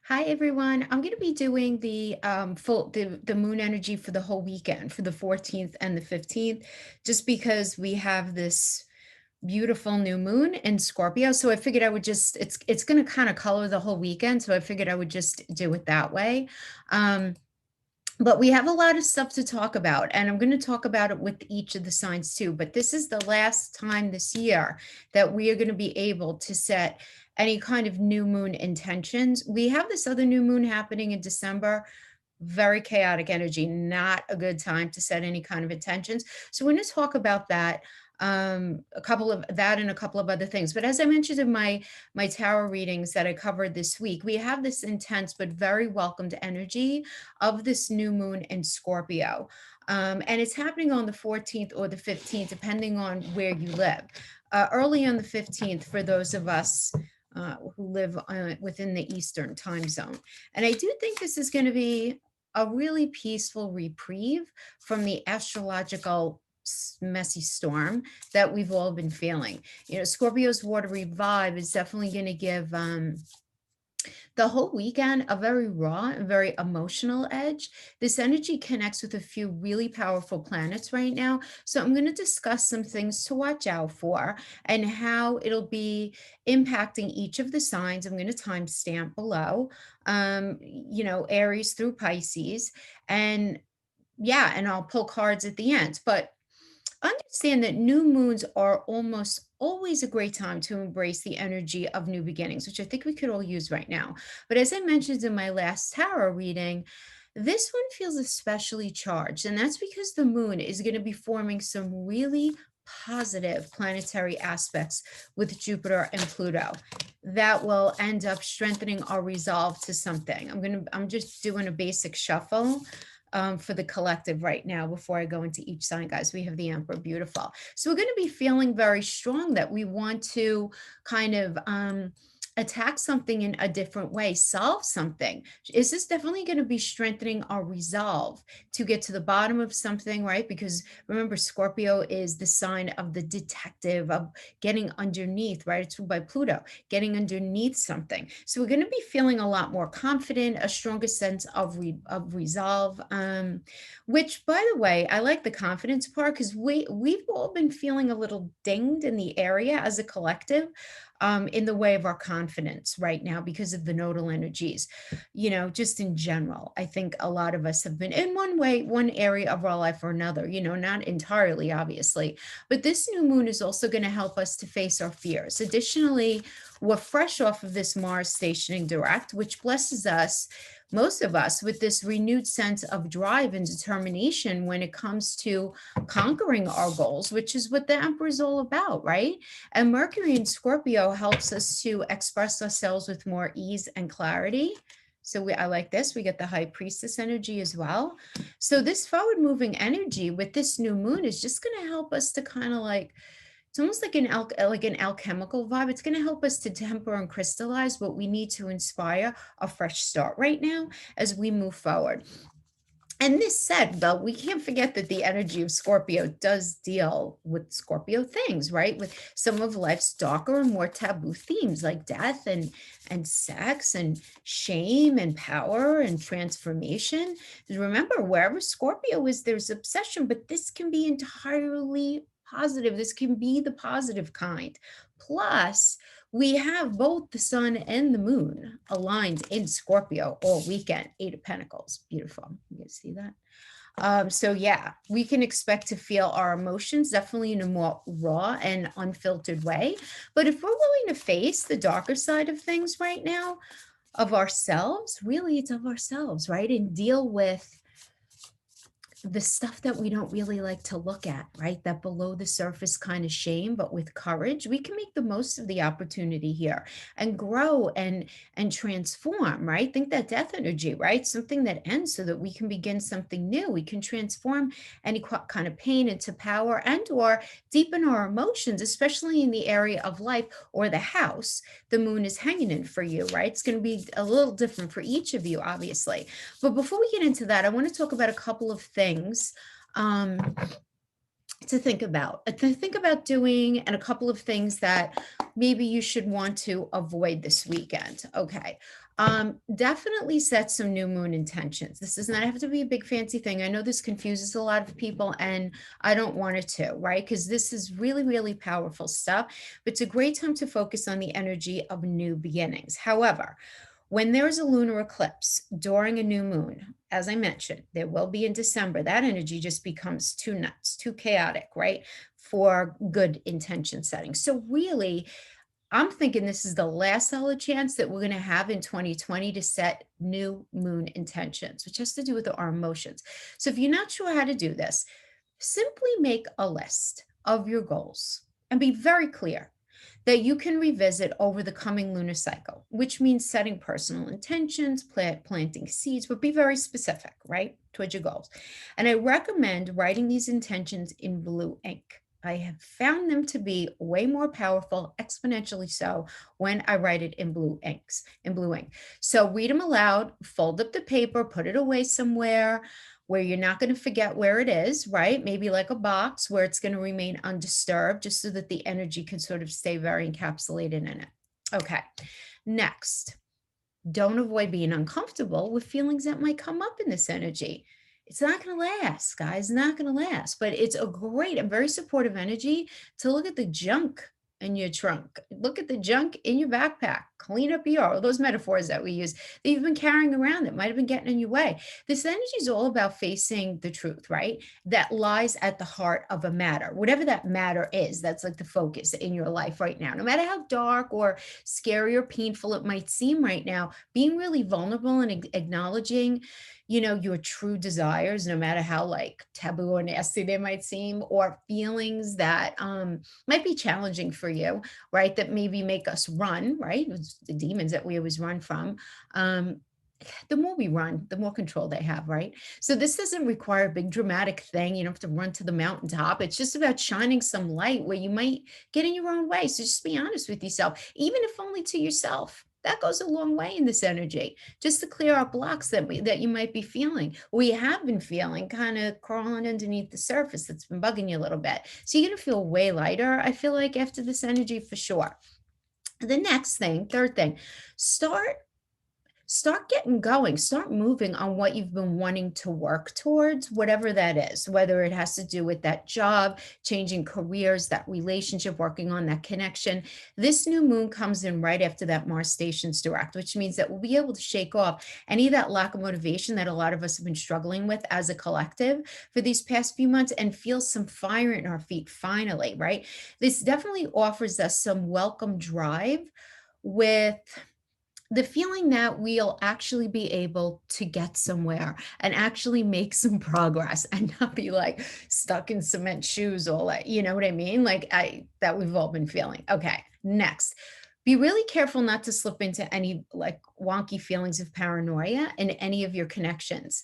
Hi everyone. I'm going to be doing the moon energy for the whole weekend for the 14th and the 15th just because we have this beautiful new moon in Scorpio. So I figured I would just it's going to kind of color the whole weekend, so I figured I would just do it that way. Um but we have a lot of stuff to talk about, and I'm going to talk about it with each of the signs too. But this is the last time this year that we are going to be able to set any kind of new moon intentions. We have this other new moon happening in December, very chaotic energy, not a good time to set any kind of intentions. So we're going to talk about that, a couple of that and a couple of other things. But as I mentioned in my tarot readings that I covered this week, we have this intense but very welcomed energy of this new moon in Scorpio. And it's happening on the 14th or the 15th, depending on where you live. Early on the 15th, for those of us who live within the Eastern time zone. And I do think this is going to be a really peaceful reprieve from the astrological messy storm that we've all been feeling. Scorpio's watery vibe is definitely going to give the whole weekend a very raw and very emotional edge. This energy connects with a few really powerful planets right now. So I'm going to discuss some things to watch out for and how it'll be impacting each of the signs. I'm going to timestamp below, Aries through Pisces. And yeah, and I'll pull cards at the end. But understand that new moons are almost always a great time to embrace the energy of new beginnings, which I think we could all use right now. But as I mentioned in my last tarot reading, this one feels especially charged, and that's because the moon is going to be forming some really positive planetary aspects with Jupiter and Pluto that will end up strengthening our resolve to something. I'm just doing a basic shuffle for the collective right now before I go into each sign, guys. We have the Emperor, beautiful. So we're going to be feeling very strong that we want to kind of attack something in a different way, solve something. Is this definitely going to be strengthening our resolve to get to the bottom of something, right? Because remember, Scorpio is the sign of the detective, of getting underneath, right? It's ruled by Pluto, getting underneath something. So we're going to be feeling a lot more confident, a stronger sense of resolve. Which, by the way, I like the confidence part because we've all been feeling a little dinged in the area as a collective, in the way of our confidence right now because of the nodal energies. Just in general, I think a lot of us have been in one way, one area of our life or another, not entirely, obviously. But this new moon is also going to help us to face our fears. Additionally, we're fresh off of this Mars stationing direct, which blesses us, most of us, with this renewed sense of drive and determination when it comes to conquering our goals, which is what the Emperor is all about, right? And Mercury in Scorpio helps us to express ourselves with more ease and clarity. So I like this. We get the High Priestess energy as well. So this forward moving energy with this new moon is just going to help us to kind of it's almost like an alchemical vibe. It's going to help us to temper and crystallize what we need to inspire a fresh start right now as we move forward. And this said, though, we can't forget that the energy of Scorpio does deal with Scorpio things, right? With some of life's darker and more taboo themes like death and sex and shame and power and transformation. Remember, wherever Scorpio is, there's obsession, but this can be entirely positive. This can be the positive kind. Plus, we have both the sun and the moon aligned in Scorpio all weekend. Eight of Pentacles. Beautiful. You guys see that? So yeah, we can expect to feel our emotions definitely in a more raw and unfiltered way. But if we're willing to face the darker side of things right now, of ourselves, really it's of ourselves, right? And deal with the stuff that we don't really like to look at, right? That below the surface kind of shame, but with courage, we can make the most of the opportunity here and grow and transform, right? Think that death energy, right? Something that ends so that we can begin something new. We can transform any kind of pain into power and or deepen our emotions, especially in the area of life or the house the moon is hanging in for you, right? It's going to be a little different for each of you, obviously. But before we get into that, I want to talk about a couple of things to think about doing, and a couple of things that maybe you should want to avoid this weekend. Okay. Definitely set some new moon intentions. This does not have to be a big fancy thing. I know this confuses a lot of people, and I don't want it to, right? Because this is really, really powerful stuff, but it's a great time to focus on the energy of new beginnings. However, when there's a lunar eclipse during a new moon, as I mentioned, there will be in December, that energy just becomes too nuts, too chaotic, right? For good intention setting. So, really, I'm thinking this is the last solid chance that we're going to have in 2020 to set new moon intentions, which has to do with our emotions. So, if you're not sure how to do this, simply make a list of your goals and be very clear that you can revisit over the coming lunar cycle, which means setting personal intentions, planting seeds, but be very specific, right, towards your goals. And I recommend writing these intentions in blue ink. I have found them to be way more powerful, exponentially so, when I write it in blue ink. So read them aloud, fold up the paper, put it away somewhere where you're not going to forget where it is, right? Maybe like a box where it's going to remain undisturbed, just so that the energy can sort of stay very encapsulated in it. Okay. Next, don't avoid being uncomfortable with feelings that might come up in this energy. It's not going to last, guys, not going to last, but it's a great and very supportive energy to look at the junk in your trunk. Look at the junk in your backpack. Clean up all those metaphors that we use that you've been carrying around that might have been getting in your way. This energy is all about facing the truth, right? That lies at the heart of a matter, whatever that matter is. That's like the focus in your life right now. No matter how dark or scary or painful it might seem right now, being really vulnerable and acknowledging your true desires, no matter how like taboo or nasty they might seem, or feelings that might be challenging for you, right? That maybe make us run, right? It's the demons that we always run from. The more we run, the more control they have, right? So this doesn't require a big dramatic thing. You don't have to run to the mountaintop. It's just about shining some light where you might get in your own way. So just be honest with yourself, even if only to yourself. That goes a long way in this energy, just to clear out blocks that you might be feeling, or you have been feeling, kind of crawling underneath the surface that's been bugging you a little bit. So you're going to feel way lighter, I feel like, after this energy, for sure. The next thing, third thing, start getting going, start moving on what you've been wanting to work towards, whatever that is, whether it has to do with that job, changing careers, that relationship, working on that connection. This new moon comes in right after that Mars stations direct, which means that we'll be able to shake off any of that lack of motivation that a lot of us have been struggling with as a collective for these past few months, and feel some fire in our feet finally, right? This definitely offers us some welcome drive, with the feeling that we'll actually be able to get somewhere and actually make some progress, and not be like stuck in cement shoes all that, you know what I mean? Like that we've all been feeling. Okay, next. Be really careful not to slip into any like wonky feelings of paranoia in any of your connections.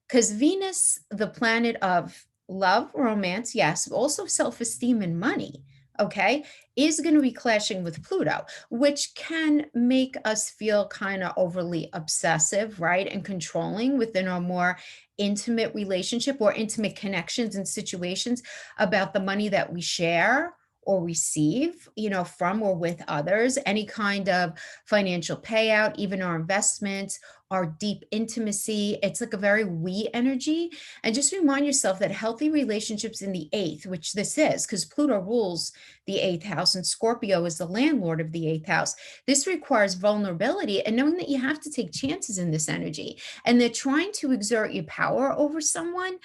Because Venus, the planet of love, romance, yes, but also self-esteem and money, okay, is going to be clashing with Pluto, which can make us feel kind of overly obsessive, right? And controlling within our more intimate relationship or intimate connections and situations about the money that we share or receive, from or with others, any kind of financial payout, even our investments, our deep intimacy. It's like a very we energy. And just remind yourself that healthy relationships in the eighth, which this is, because Pluto rules the eighth house and Scorpio is the landlord of the eighth house. This requires vulnerability and knowing that you have to take chances in this energy. And they're trying to exert your power over someone,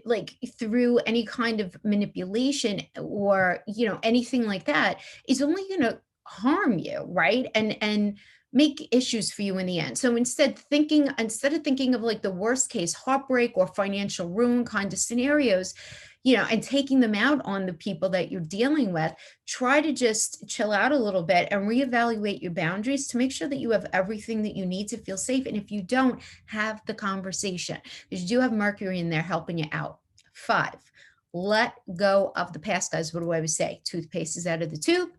like through any kind of manipulation or, anything like that, is only going to harm you, right? And make issues for you in the end. So instead of thinking of like the worst case heartbreak or financial ruin kind of scenarios, and taking them out on the people that you're dealing with, try to just chill out a little bit and reevaluate your boundaries to make sure that you have everything that you need to feel safe. And if you don't, have the conversation, because you do have Mercury in there helping you out. 5, let go of the past, guys. What do I always say? Toothpaste is out of the tube.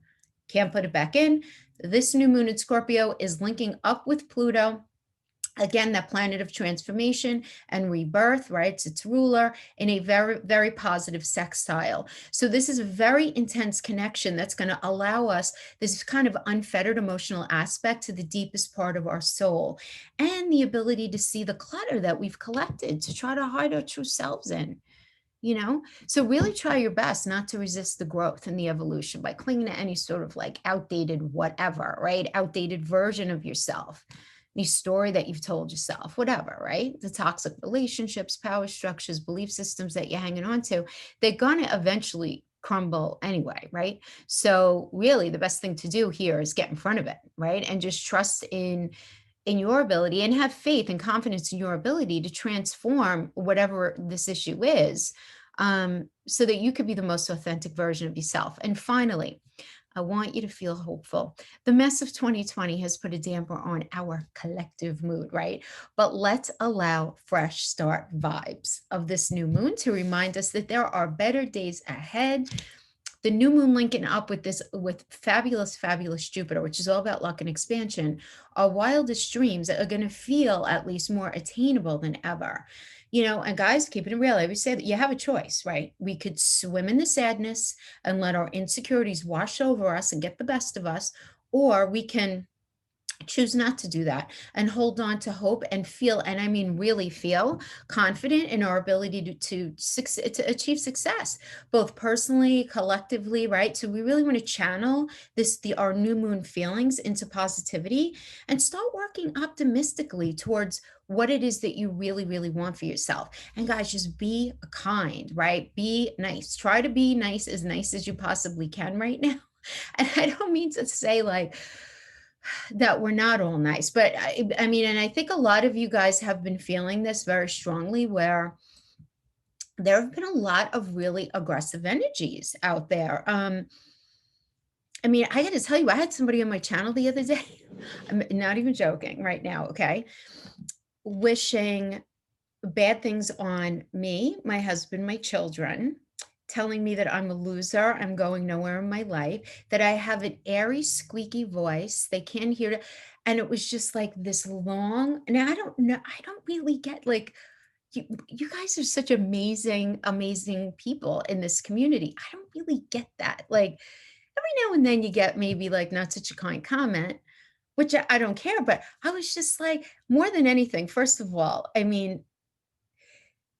Can't put it back in. This new moon in Scorpio is linking up with Pluto Again, that planet of transformation and rebirth, right? It's its ruler in a very, very positive sextile. So this is a very intense connection that's going to allow us this kind of unfettered emotional aspect to the deepest part of our soul, and the ability to see the clutter that we've collected to try to hide our true selves in. So really try your best not to resist the growth and the evolution by clinging to any sort of like outdated whatever, right? Outdated version of yourself, the story that you've told yourself, whatever, right? The toxic relationships, power structures, belief systems that you're hanging on to, they're going to eventually crumble anyway, right? So really the best thing to do here is get in front of it, right? And just trust in your ability and have faith and confidence in your ability to transform whatever this issue is, so that you could be the most authentic version of yourself. And finally, I want you to feel hopeful. The mess of 2020 has put a damper on our collective mood, right? But let's allow fresh start vibes of this new moon to remind us that there are better days ahead. The new moon linking up with fabulous Jupiter, which is all about luck and expansion, our wildest dreams are going to feel at least more attainable than ever. And guys, keeping it real, I always say that you have a choice, right? We could swim in the sadness and let our insecurities wash over us and get the best of us, or we can choose not to do that and hold on to hope and feel, and I mean really feel confident in our ability to achieve success, both personally, collectively, right? So we really want to channel our new moon feelings into positivity and start working optimistically towards what it is that you really, really want for yourself. And guys, just be kind, right? Be nice. Try to be nice as you possibly can right now. And I don't mean to say like, that we're not all nice, but I mean, and I think a lot of you guys have been feeling this very strongly, where there have been a lot of really aggressive energies out there. I mean, I got to tell you, I had somebody on my channel the other day, I'm not even joking right now, okay, wishing bad things on me, my husband, my children, telling me that I'm a loser, I'm going nowhere in my life, that I have an Aries squeaky voice, they can't hear it. And it was just like this long, and I don't know, I don't really get like, you guys are such amazing people in this community. I don't really get that. Like every now and then you get maybe like not such a kind comment, which I don't care, but I was just like, more than anything, first of all, I mean,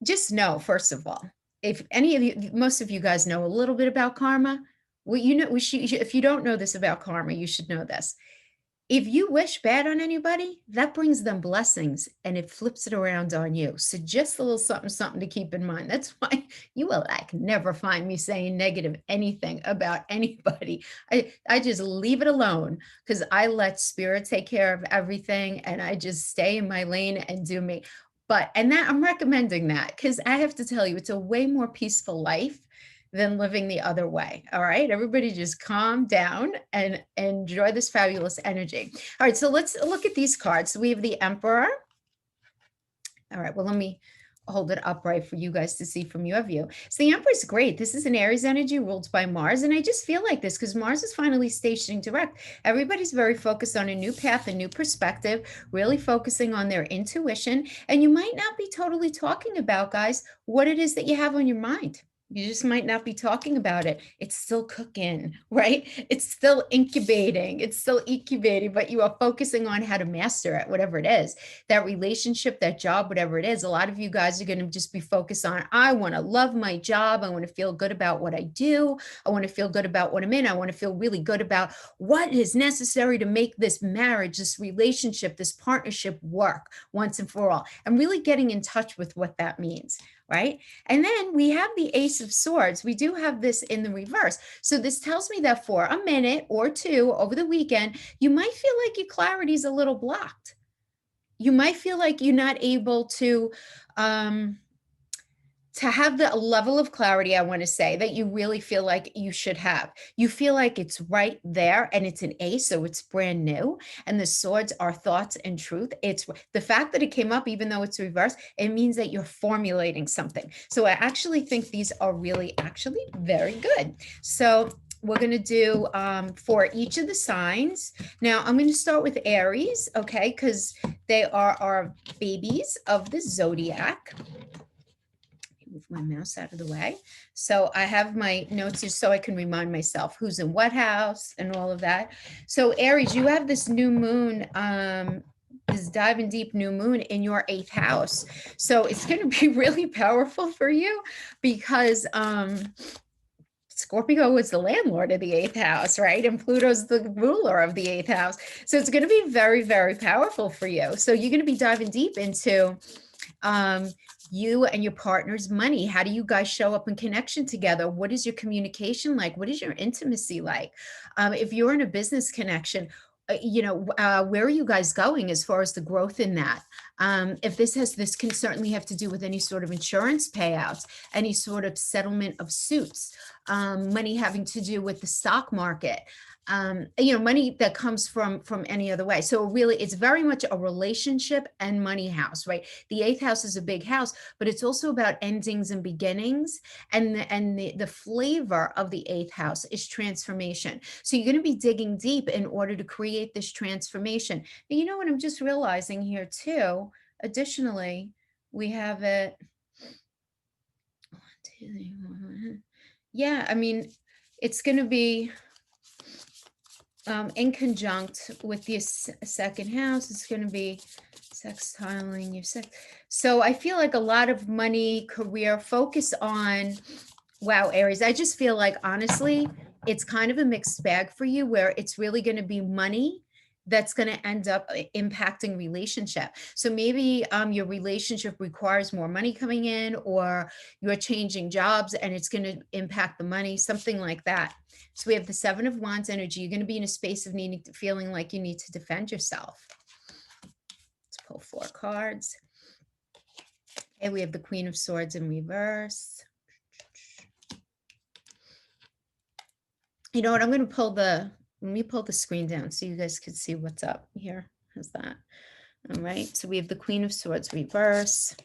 just know, first of all, if any of you, most of you guys know a little bit about karma. Well, if you don't know this about karma, you should know this. If you wish bad on anybody, that brings them blessings and it flips it around on you. So just a little something to keep in mind. That's why you will like never find me saying negative anything about anybody. I just leave it alone because I let spirit take care of everything and I just stay in my lane and do me. And that I'm recommending that because I have to tell you, it's a way more peaceful life than living the other way. All right, everybody just calm down and enjoy this fabulous energy. All right, so let's look at these cards. So we have the Emperor. All right, well, let me hold it upright for you guys to see from your view. So the Emperor is great. This is an Aries energy ruled by Mars. And I just feel like this because Mars is finally stationing direct. Everybody's very focused on a new path, a new perspective, really focusing on their intuition. And you might not be totally talking about, guys, what it is that you have on your mind. You just might not be talking about it. It's still cooking, right? It's still incubating. It's still incubating, but you are focusing on how to master it, whatever it is. That relationship, that job, whatever it is. A lot of you guys are going to just be focused on, I want to love my job. I want to feel good about what I do. I want to feel good about what I'm in. I want to feel really good about what is necessary to make this marriage, this relationship, this partnership work once and for all. And really getting in touch with what that means. Right? And then we have the Ace of Swords. We do have this in the reverse. So this tells me that for a minute or two over the weekend, you might feel like your clarity is a little blocked. You might feel like you're not able to have the level of clarity, I want to say, that you really feel like you should have. You feel like it's right there and it's an ace, so it's brand new. And the swords are thoughts and truth. It's the fact that it came up, even though it's reversed, it means that you're formulating something. So I actually think these are really actually very good. So we're going to do for each of the signs. Now, I'm going to start with Aries, okay, because they are our babies of the zodiac. Move my mouse out of the way. So I have my notes just so I can remind myself who's in what house and all of that. So Aries, you have this new moon, this diving deep new moon in your 8th house. So it's going to be really powerful for you because Scorpio is the landlord of the 8th house, right? And Pluto's the ruler of the 8th house. So it's going to be very, very powerful for you. So you're going to be diving deep into you and your partner's money. How do you guys show up in connection together? What is your communication like? What is your intimacy like? If you're in a business connection, where are you guys going as far as the growth in that? If this can certainly have to do with any sort of insurance payouts, any sort of settlement of suits, money having to do with the stock market, money that comes from any other way. So really, it's very much a relationship and money house, right? The 8th house is a big house, but it's also about endings and beginnings. And the flavor of the 8th house is transformation. So you're going to be digging deep in order to create this transformation. And you know what I'm just realizing here too, additionally, we have it. Yeah, I mean, it's going to be in conjunct with this 2nd house. It's going to be sextiling your sex. So I feel like a lot of money, career, focus on, wow, Aries, I just feel like, honestly, it's kind of a mixed bag for you where it's really going to be money that's going to end up impacting relationship. So maybe your relationship requires more money coming in, or you're changing jobs and it's going to impact the money, something like that. So we have the 7 of Wands energy. You're going to be in a space of feeling like you need to defend yourself. Let's pull 4 cards. Okay, we have the Queen of Swords in reverse. You know what? I'm going to pull let me pull the screen down so you guys can see what's up here. How's that? All right. So we have the Queen of Swords reverse.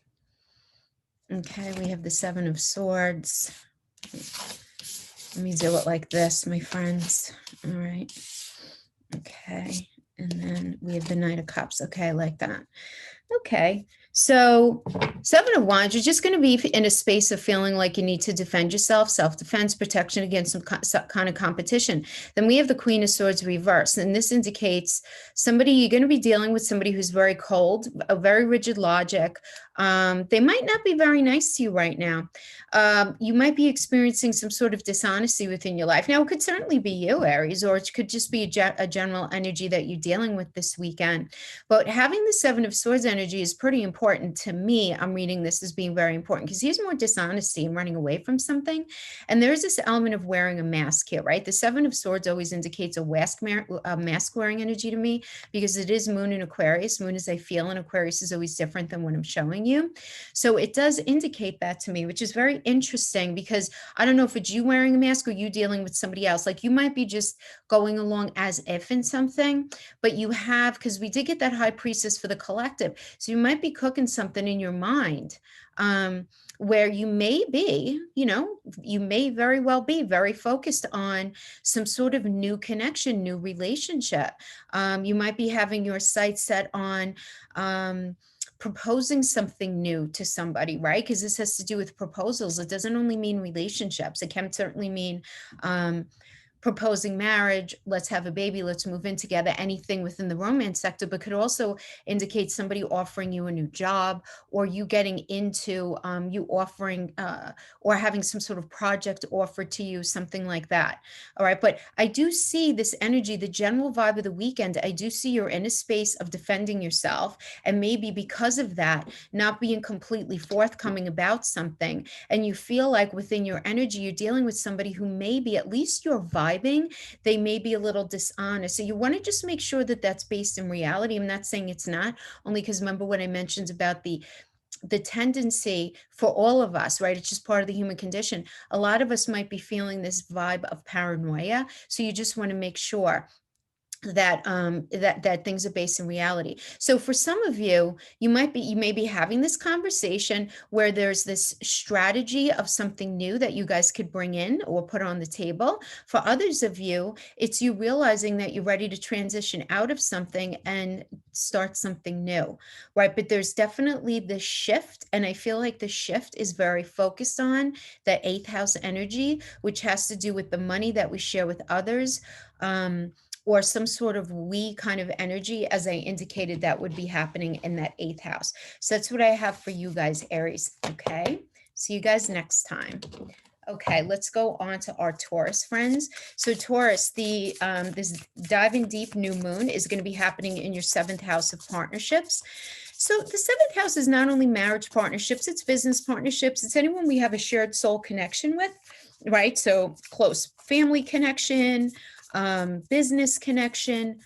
Okay. We have the 7 of Swords. Let me do it like this, my friends. All right. Okay. And then we have the Knight of Cups. Okay. I like that. Okay. So 7 of Wands, you're just going to be in a space of feeling like you need to defend yourself, self-defense, protection against some kind of competition. Then we have the Queen of Swords reverse. And this indicates you're going to be dealing with somebody who's very cold, a very rigid logic. They might not be very nice to you right now. You might be experiencing some sort of dishonesty within your life. Now, it could certainly be you, Aries, or it could just be a general energy that you're dealing with this weekend. But having the 7 of Swords energy is pretty important to me. I'm reading this as being very important because here's more dishonesty and running away from something. And there's this element of wearing a mask here, right? The 7 of Swords always indicates a mask wearing energy to me because it is Moon in Aquarius. Moon, as I feel in Aquarius, is always different than what I'm showing you. So it does indicate that to me, which is very interesting because I don't know if it's you wearing a mask or you dealing with somebody else. Like you might be just going along as if in something, but you have, because we did get that High Priestess for the collective. So you might be cooking something in your mind where you may be, you may very well be very focused on some sort of new connection, new relationship. You might be having your sights set on proposing something new to somebody, right? Because this has to do with proposals. It doesn't only mean relationships. It can certainly mean proposing marriage, let's have a baby, let's move in together, anything within the romance sector, but could also indicate somebody offering you a new job, or you getting into you offering or having some sort of project offered to you, something like that. All right. But I do see this energy, the general vibe of the weekend. I do see you're in a space of defending yourself, and maybe because of that, not being completely forthcoming about something. And you feel like within your energy, you're dealing with somebody who maybe, at least your vibe, they may be a little dishonest. So you want to just make sure that that's based in reality. I'm not saying it's not, only because remember when I mentioned about the tendency for all of us, right? It's just part of the human condition. A lot of us might be feeling this vibe of paranoia. So you just want to make sure that things are based in reality. So for some of you, you may be having this conversation where there's this strategy of something new that you guys could bring in or put on the table. For others of you, it's you realizing that you're ready to transition out of something and start something new, right? But there's definitely this shift, and I feel like the shift is very focused on the eighth house energy, which has to do with the money that we share with others. Or some sort of we kind of energy, as I indicated, that would be happening in that eighth house. So that's what I have for you guys, Aries. Okay. See you guys next time. Okay, let's go on to our Taurus friends. So Taurus, this diving deep new moon is going to be happening in your seventh house of partnerships. So the seventh house is not only marriage partnerships, it's business partnerships. It's anyone we have a shared soul connection with, right? So close family connection, business connection,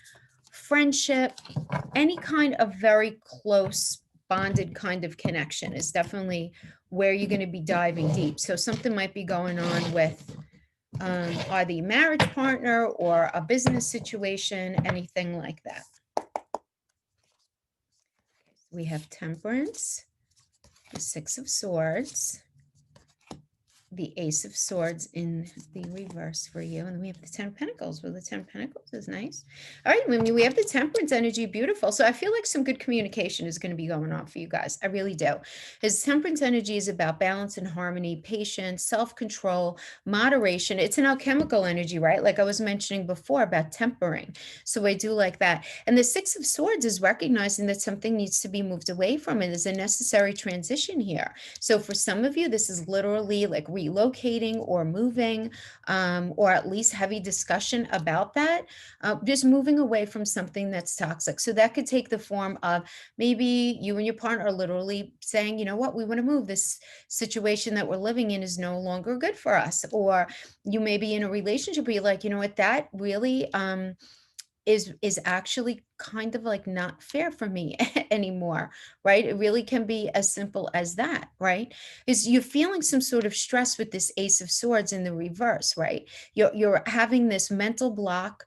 friendship, any kind of very close bonded kind of connection is definitely where you're going to be diving deep. So something might be going on with either a marriage partner or a business situation, anything like that. We have Temperance, the Six of Swords, the Ace of Swords in the reverse for you. And then we have the Ten of Pentacles. Well, the Ten of Pentacles is nice. All right, we have the Temperance energy, beautiful. So I feel like some good communication is going to be going on for you guys. I really do. His Temperance energy is about balance and harmony, patience, self-control, moderation. It's an alchemical energy, right? Like I was mentioning before about tempering. So I do like that. And the Six of Swords is recognizing that something needs to be moved away from it. There's a necessary transition here. So for some of you, this is literally like relocating or moving, or at least heavy discussion about that, just moving away from something that's toxic. So that could take the form of maybe you and your partner are literally saying, you know what, we want to move. This situation that we're living in is no longer good for us. Or you may be in a relationship where you're like, you know what, that really is actually kind of like not fair for me anymore, right? It really can be as simple as that, right? Is you're feeling some sort of stress with this Ace of Swords in the reverse, right? You're having this mental block,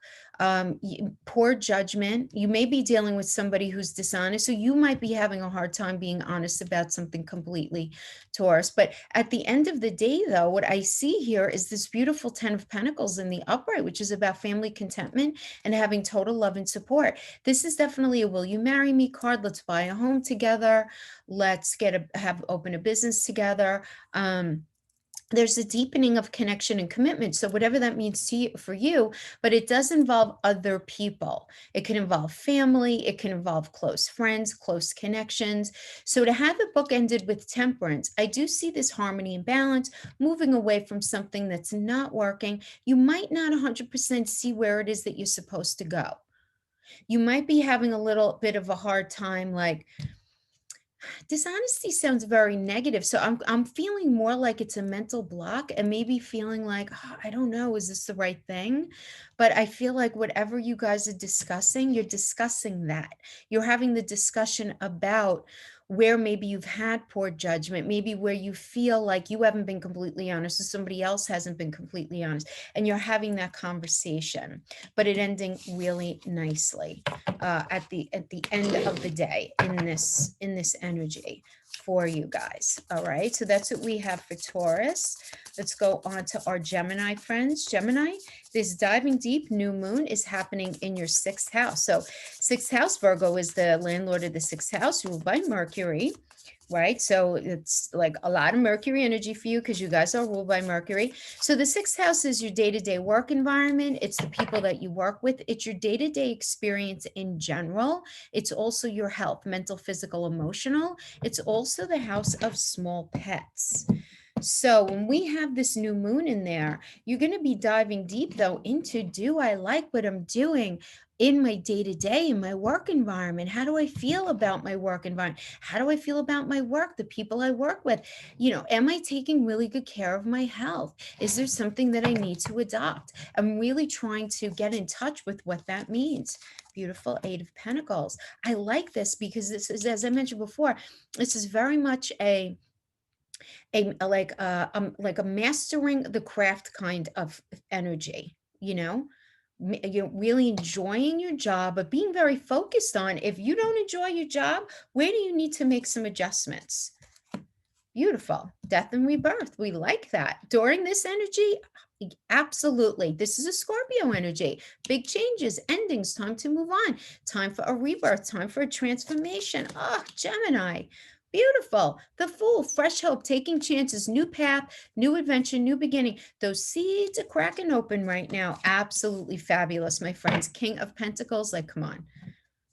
poor judgment. You may be dealing with somebody who's dishonest, so you might be having a hard time being honest about something completely, Taurus. But at the end of the day, though, what I see here is this beautiful Ten of Pentacles in the upright, which is about family contentment and having total love and support. This is definitely a will you marry me card. Let's buy a home together. Let's open a business together. There's a deepening of connection and commitment. So whatever that means to you, for you, but it does involve other people. It can involve family. It can involve close friends, close connections. So to have it bookended with Temperance, I do see this harmony and balance, moving away from something that's not working. You might not 100% see where it is that you're supposed to go. You might be having a little bit of a hard time, like, dishonesty sounds very negative. So I'm feeling more like it's a mental block, and maybe feeling like, "Oh, I don't know, is this the right thing?" But I feel like whatever you guys are discussing, you're discussing that. You're having the discussion about where maybe you've had poor judgment, maybe where you feel like you haven't been completely honest or somebody else hasn't been completely honest, and you're having that conversation, but it ending really nicely at the end of the day in this energy for you guys. All right, so that's what we have for Taurus. Let's go on to our Gemini friends. Gemini, this diving deep new moon is happening in your sixth house. So sixth house, Virgo is the landlord of the sixth house, ruled by Mercury, right? So it's like a lot of Mercury energy for you because you guys are ruled by Mercury. So the sixth house is your day-to-day work environment. It's the people that you work with. It's your day-to-day experience in general. It's also your health, mental, physical, emotional. It's also the house of small pets. So when we have this new moon in there, you're going to be diving deep though into, do I like what I'm doing in my day-to-day, in my work environment? How do I feel about my work environment? How do I feel about my work, the people I work with? You know, am I taking really good care of my health? Is there something that I need to adopt? I'm really trying to get in touch with what that means. Beautiful Eight of Pentacles. I like this because this is, as I mentioned before, this is very much like a mastering the craft kind of energy, you know, you're really enjoying your job, but being very focused on, if you don't enjoy your job, where do you need to make some adjustments? Beautiful. Death and rebirth. We like that. During this energy, absolutely. This is a Scorpio energy. Big changes, endings, time to move on, time for a rebirth, time for a transformation. Oh, Gemini. Beautiful. The Fool, fresh hope, taking chances, new path, new adventure, new beginning. Those seeds are cracking open right now. Absolutely fabulous, my friends. King of Pentacles, like, come on,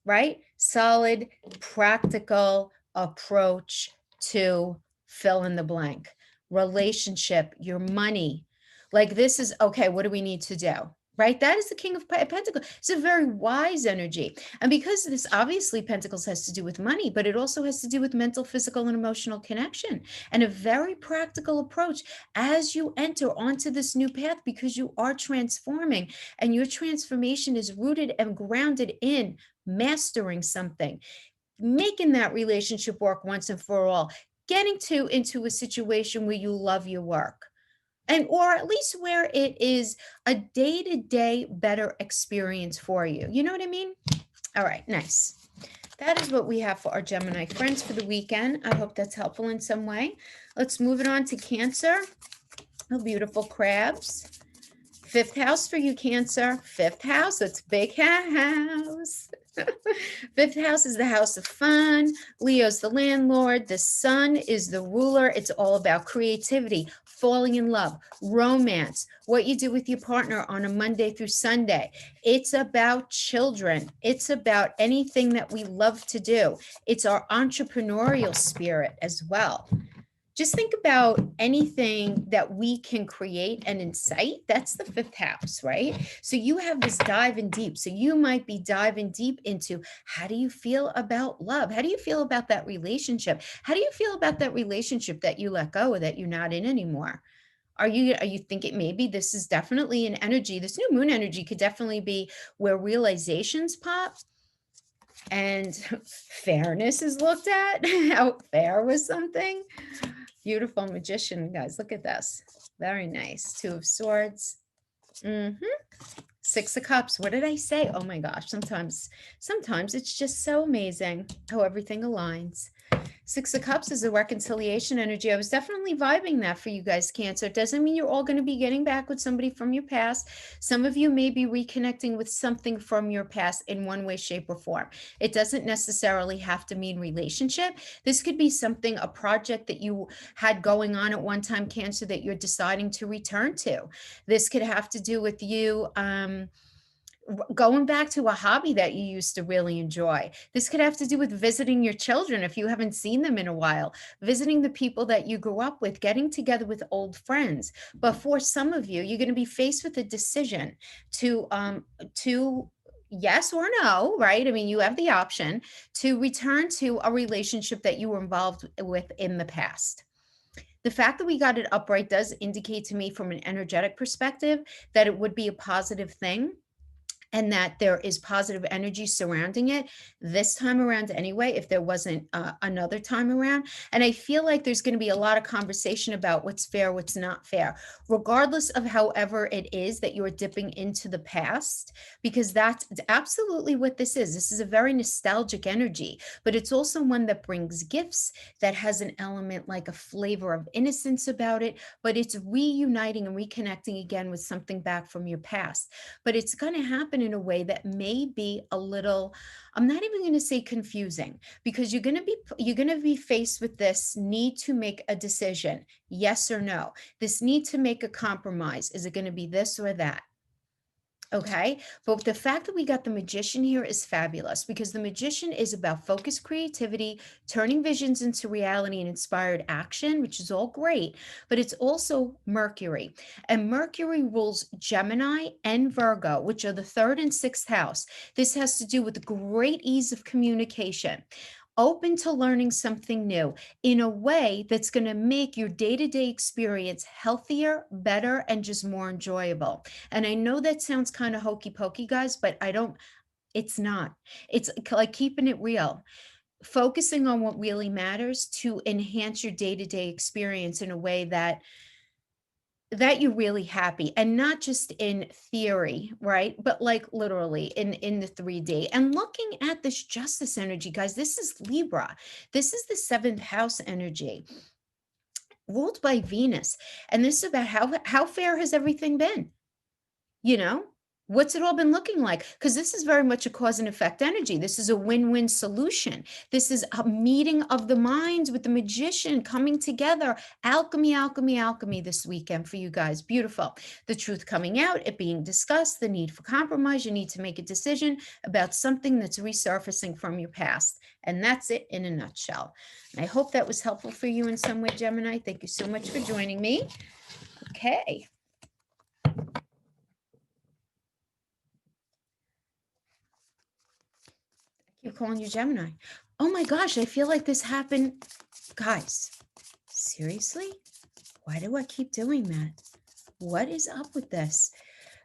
right? Solid, practical approach to fill in the blank. Relationship, your money. Like, this is okay. What do we need to do? Right? That is the King of Pentacles. It's a very wise energy. And because this, obviously, Pentacles has to do with money, but it also has to do with mental, physical, and emotional connection, and a very practical approach as you enter onto this new path, because you are transforming, and your transformation is rooted and grounded in mastering something, making that relationship work once and for all, getting into a situation where you love your work, and or at least where it is a day-to-day better experience for you. You know what I mean? All right, nice. That is what we have for our Gemini friends for the weekend. I hope that's helpful in some way. Let's move it on to Cancer. Oh, beautiful crabs. Fifth house for you, Cancer. Fifth house, that's big house. Fifth house is the house of fun. Leo's the landlord. The sun is the ruler. It's all about creativity, falling in love, romance, what you do with your partner on a Monday through Sunday. It's about children. It's about anything that we love to do. It's our entrepreneurial spirit as well. Just think about anything that we can create and incite. That's the fifth house, right? So you have this diving deep. So you might be diving deep into, how do you feel about love? How do you feel about that relationship? How do you feel about that relationship that you let go or that you're not in anymore? Are you thinking maybe this is definitely an energy? This new moon energy could definitely be where realizations pop and fairness is looked at. How fair was something? Beautiful Magician, guys. Look at this. Very nice. Two of Swords. Six of Cups. What did I say? Oh my gosh. Sometimes it's just so amazing how everything aligns. Six of Cups is a reconciliation energy. I was definitely vibing that for you guys, Cancer. It doesn't mean you're all going to be getting back with somebody from your past. Some of you may be reconnecting with something from your past in one way, shape, or form. It doesn't necessarily have to mean relationship. This could be something, a project that you had going on at one time, Cancer, that you're deciding to return to. This could have to do with you going back to a hobby that you used to really enjoy. This could have to do with visiting your children if you haven't seen them in a while, visiting the people that you grew up with, getting together with old friends. But for some of you, you're going to be faced with a decision to yes or no, right? I mean, you have the option to return to a relationship that you were involved with in the past. The fact that we got it upright does indicate to me from an energetic perspective that it would be a positive thing, and that there is positive energy surrounding it this time around anyway, if there wasn't another time around. And I feel like there's going to be a lot of conversation about what's fair, what's not fair, regardless of however it is that you're dipping into the past, because that's absolutely what this is. This is a very nostalgic energy, but it's also one that brings gifts, that has an element like a flavor of innocence about it, but it's reuniting and reconnecting again with something back from your past. But it's going to happen in a way that may be a little, I'm not even going to say confusing, because you're going to be faced with this need to make a decision, yes or no. This need to make a compromise. Is it going to be this or that? Okay, but the fact that we got the Magician here is fabulous, because the Magician is about focused creativity, turning visions into reality and inspired action, which is all great, but it's also Mercury. And Mercury rules Gemini and Virgo, which are the third and sixth house. This has to do with great ease of communication, open to learning something new in a way that's going to make your day-to-day experience healthier, better, and just more enjoyable. And I know that sounds kind of hokey pokey, guys, but it's not. It's like keeping it real, focusing on what really matters to enhance your day-to-day experience in a way that that you're really happy, and not just in theory, right? But like literally in the 3D. And looking at this justice energy, guys, this is Libra. This is the seventh house energy ruled by Venus. And this is about how fair has everything been? You know, what's it all been looking like? Because this is very much a cause and effect energy. This is a win-win solution. This is a meeting of the minds with the magician coming together. Alchemy, alchemy, alchemy this weekend for you guys. Beautiful. The truth coming out, it being discussed, the need for compromise. You need to make a decision about something that's resurfacing from your past. And that's it in a nutshell. I hope that was helpful for you in some way, Gemini. Thank you so much for joining me. Okay. Keep calling you Gemini. Oh my gosh, I feel like this happened. Guys, seriously? Why do I keep doing that? What is up with this?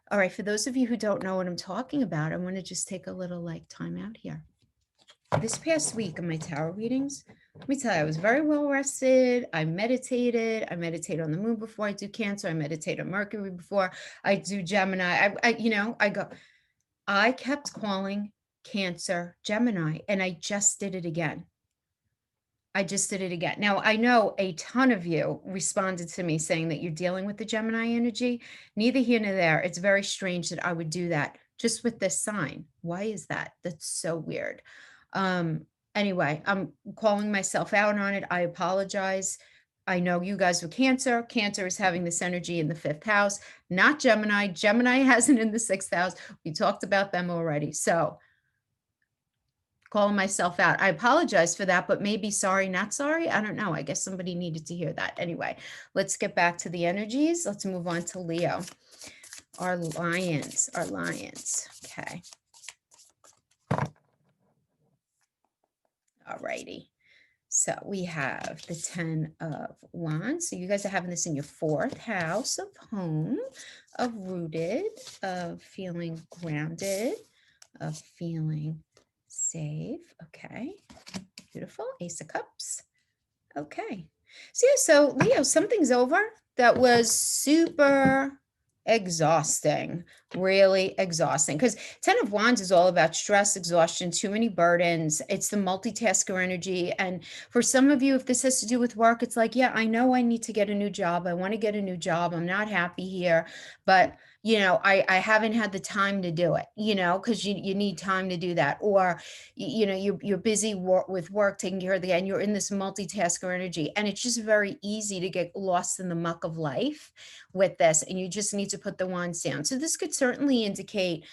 All right, for those of you who don't know what I'm talking about, I want to just take a little like time out here. This past week in my tarot readings, let me tell you, I was very well rested. I meditated. I meditate on the moon before I do Cancer. I meditate on Mercury before I do Gemini. I kept calling Cancer, Gemini, and I just did it again. Now, I know a ton of you responded to me saying that you're dealing with the Gemini energy. Neither here nor there. It's very strange that I would do that just with this sign. Why is that? That's so weird. Anyway, I'm calling myself out on it. I apologize. I know you guys were Cancer. Cancer is having this energy in the 5th house, not Gemini. Gemini has it in the 6th house. We talked about them already. So calling myself out. I apologize for that, but maybe sorry, not sorry. I don't know. I guess somebody needed to hear that. Anyway, let's get back to the energies. Let's move on to Leo. Our lions. Okay. All righty. So we have the 10 of Wands. So you guys are having this in your 4th house of home, of rooted, of feeling grounded, of feeling safe. Okay, beautiful. Ace of Cups. Okay, so Leo, something's over that was super exhausting, really exhausting, because 10 of Wands is all about stress, exhaustion, too many burdens. It's the multitasker energy. And for some of you, if this has to do with work, it's like, yeah, I know I need to get a new job. I want to get a new job. I'm not happy here, but I haven't had the time to do it, because you need time to do that. Or, you're busy with work, taking care of and you're in this multitasker energy. And it's just very easy to get lost in the muck of life with this. And you just need to put the wands down. So this could certainly indicate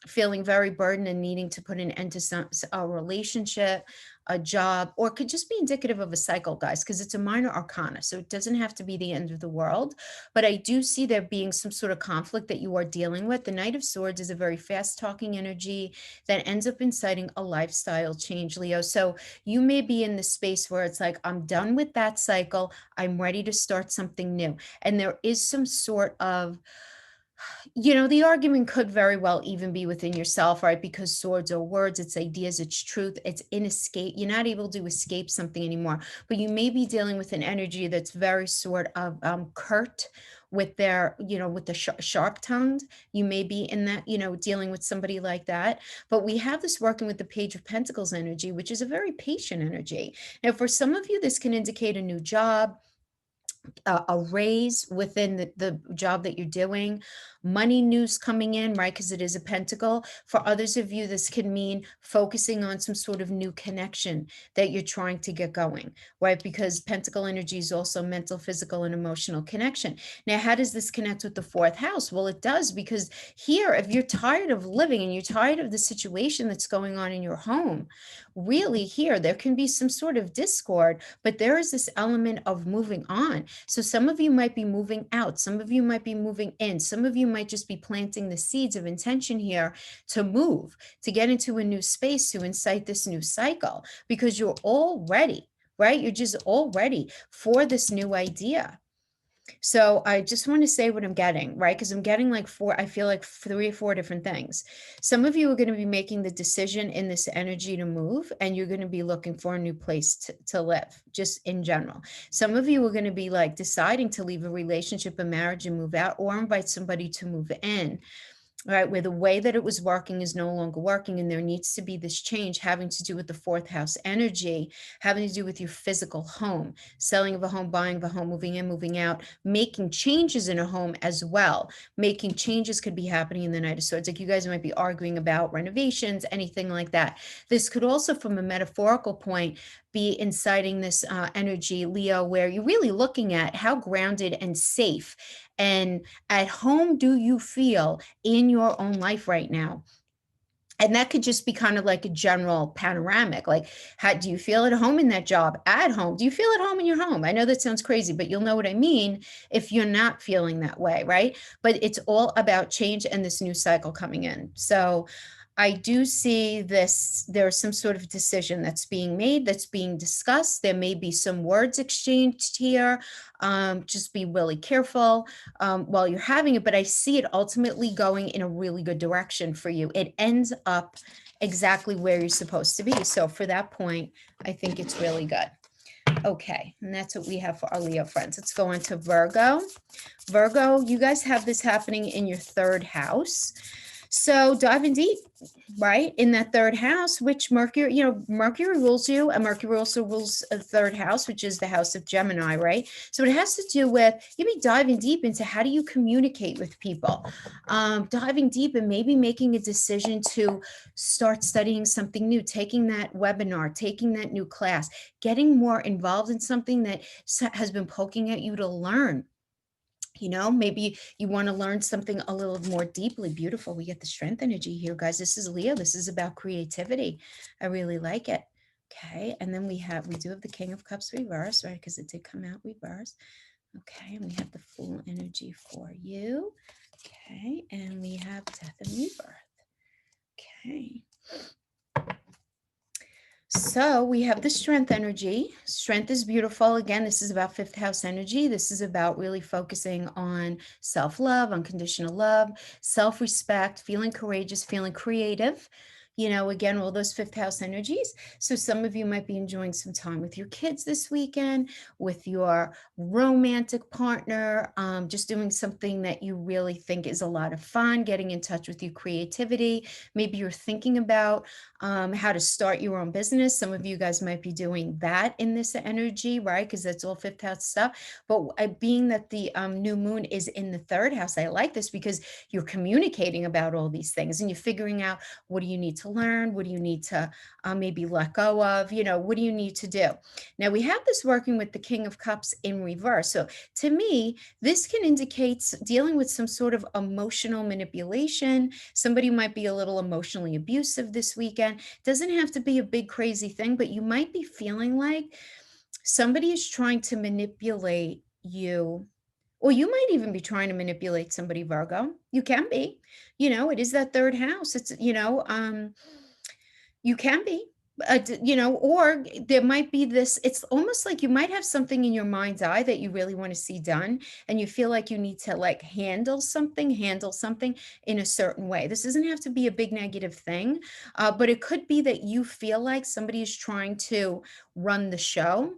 feeling very burdened and needing to put an end to a relationship, a job, or it could just be indicative of a cycle, guys, because it's a minor arcana. So it doesn't have to be the end of the world. But I do see there being some sort of conflict that you are dealing with. The Knight of Swords is a very fast talking energy that ends up inciting a lifestyle change, Leo. So you may be in the space where it's like, I'm done with that cycle. I'm ready to start something new. And there is some sort of, the argument could very well even be within yourself, right? Because swords are words, it's ideas, it's truth, it's inescape. You're not able to escape something anymore, but you may be dealing with an energy that's very sort of curt with their, with the sharp tongued. You may be in that, dealing with somebody like that. But we have this working with the Page of Pentacles energy, which is a very patient energy. Now, for some of you, this can indicate a new job, a raise within the job that you're doing, money news coming in, right? Because it is a pentacle. For others of you, this could mean focusing on some sort of new connection that you're trying to get going, right? Because pentacle energy is also mental, physical, and emotional connection. Now, how does this connect with the 4th house? Well, it does, because here, if you're tired of living and you're tired of the situation that's going on in your home, really here, there can be some sort of discord, but there is this element of moving on. So some of you might be moving out. Some of you might be moving in. Some of you might just be planting the seeds of intention here to move, to get into a new space, to incite this new cycle, because you're all ready, right? You're just all ready for this new idea. So I just want to say what I'm getting, right? Because I'm getting like I feel like 3 or 4 different things. Some of you are going to be making the decision in this energy to move, and you're going to be looking for a new place to live, just in general. Some of you are going to be like deciding to leave a relationship, a marriage, and move out, or invite somebody to move in, right, where the way that it was working is no longer working, and there needs to be this change having to do with the fourth house energy, having to do with your physical home, selling of a home, buying of a home, moving in, moving out, making changes in a home as well. Making changes could be happening in the Knight of Swords. Like you guys might be arguing about renovations, anything like that. This could also, from a metaphorical point, be inciting this energy, Leo, where you're really looking at how grounded and safe and at home do you feel in your own life right now. And that could just be kind of like a general panoramic. Like, how do you feel at home in that job? At home? Do you feel at home in your home? I know that sounds crazy, but you'll know what I mean if you're not feeling that way, right? But it's all about change and this new cycle coming in. So I do see this, there's some sort of decision that's being made, that's being discussed. There may be some words exchanged here. Just be really careful while you're having it, but I see it ultimately going in a really good direction for you. It ends up exactly where you're supposed to be. So for that point, I think it's really good. Okay, and that's what we have for our Leo friends. Let's go on to Virgo. Virgo, you guys have this happening in your 3rd house. So diving deep, right, in that 3rd house, which Mercury, Mercury rules you, and Mercury also rules a 3rd house, which is the house of Gemini, right? So it has to do with, you be diving deep into how do you communicate with people, diving deep and maybe making a decision to start studying something new, taking that webinar, taking that new class, getting more involved in something that has been poking at you to learn. Maybe you want to learn something a little more deeply. Beautiful. We get the strength energy here, guys. This is Leo. This is about creativity. I really like it. Okay. And then we do have the King of Cups reverse, right? Because it did come out reverse. Okay. And we have the Fool energy for you. Okay. And we have Death and Rebirth. Okay. So we have the Strength energy. Strength is beautiful. Again, this is about 5th house energy. This is about really focusing on self-love, unconditional love, self-respect, feeling courageous, feeling creative. Again, all those 5th house energies. So some of you might be enjoying some time with your kids this weekend, with your romantic partner, just doing something that you really think is a lot of fun, getting in touch with your creativity. Maybe you're thinking about how to start your own business. Some of you guys might be doing that in this energy, right? Because that's all 5th house stuff. But being that the new moon is in the 3rd house, I like this because you're communicating about all these things and you're figuring out, what do you need to learn? What do you need to maybe let go of? What do you need to do? Now we have this working with the King of Cups in reverse. So to me, this can indicate dealing with some sort of emotional manipulation. Somebody might be a little emotionally abusive this weekend. Doesn't have to be a big crazy thing, but you might be feeling like somebody is trying to manipulate you, or you might even be trying to manipulate somebody, Virgo. You can be, it is that 3rd house. It's, you can be, or there might be this, it's almost like you might have something in your mind's eye that you really want to see done. And you feel like you need to like handle something in a certain way. This doesn't have to be a big negative thing, but it could be that you feel like somebody is trying to run the show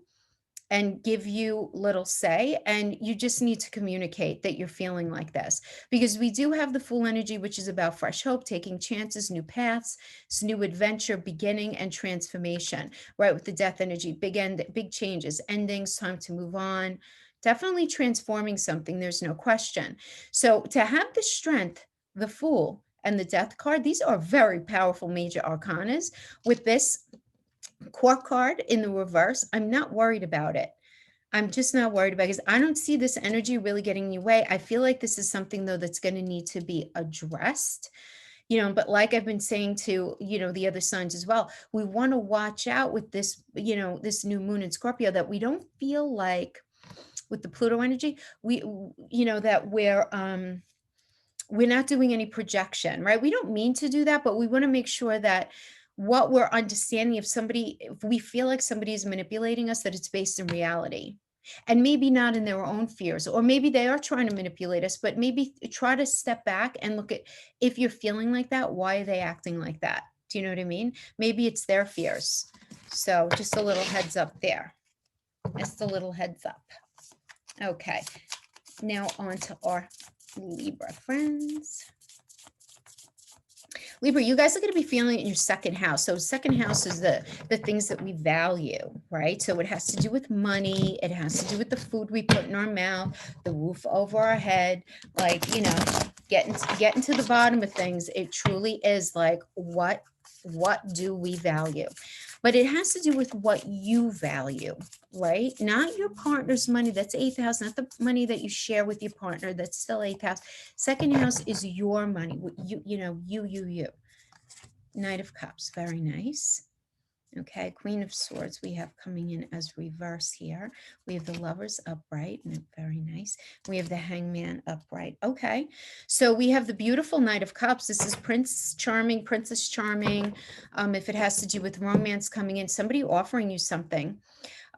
and give you little say, and you just need to communicate that you're feeling like this, because we do have the Fool energy, which is about fresh hope, taking chances, new paths, new adventure, beginning and transformation, right? With the Death energy, big changes, endings, time to move on, definitely transforming something, there's no question. So to have the Strength, the Fool, and the Death card, these are very powerful major arcanas. With this Court card in the reverse, I'm not worried about it. I'm just not worried about it because I don't see this energy really getting in your way. I feel like this is something, though, that's going to need to be addressed. But like I've been saying to, the other signs as well, we want to watch out with this, this new moon in Scorpio, that we don't feel like with the Pluto energy, that we're not doing any projection, right? We don't mean to do that, but we want to make sure that what we're understanding, if we feel like somebody is manipulating us, that it's based in reality. And maybe not in their own fears, or maybe they are trying to manipulate us, but maybe try to step back and look at, if you're feeling like that, why are they acting like that? Do you know what I mean? Maybe it's their fears. So just a little heads up there. Just a little heads up. Okay, now on to our Libra friends. Libra, you guys are going to be feeling it in your second house. So second house is the things that we value, right? So it has to do with money. It has to do with the food we put in our mouth, the roof over our head, like, you know, getting to the bottom of things. It truly is like, what do we value? But it has to do with what you value, right? Not your partner's money. That's eighth house, not the money that you share with your partner. That's still eighth house. Second house is your money. You. Knight of Cups, very nice. Okay, Queen of Swords we have coming in as reverse here. We have the Lovers upright, very nice. We have the Hangman upright. Okay, so we have the beautiful Knight of Cups. This is Prince Charming, Princess Charming. If it has to do with romance coming in, somebody offering you something.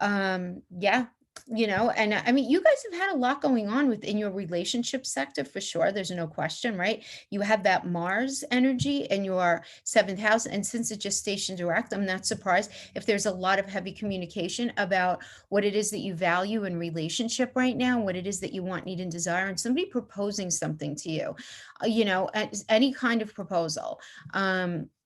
Yeah, you know, and I mean, you guys have had a lot going on within your relationship sector for sure. There's no question, right? You have that Mars energy in your seventh house. And since it's just station direct, I'm not surprised if there's a lot of heavy communication about what it is that you value in relationship right now, what it is that you want, need, and desire, and somebody proposing something to you, you know, any kind of proposal.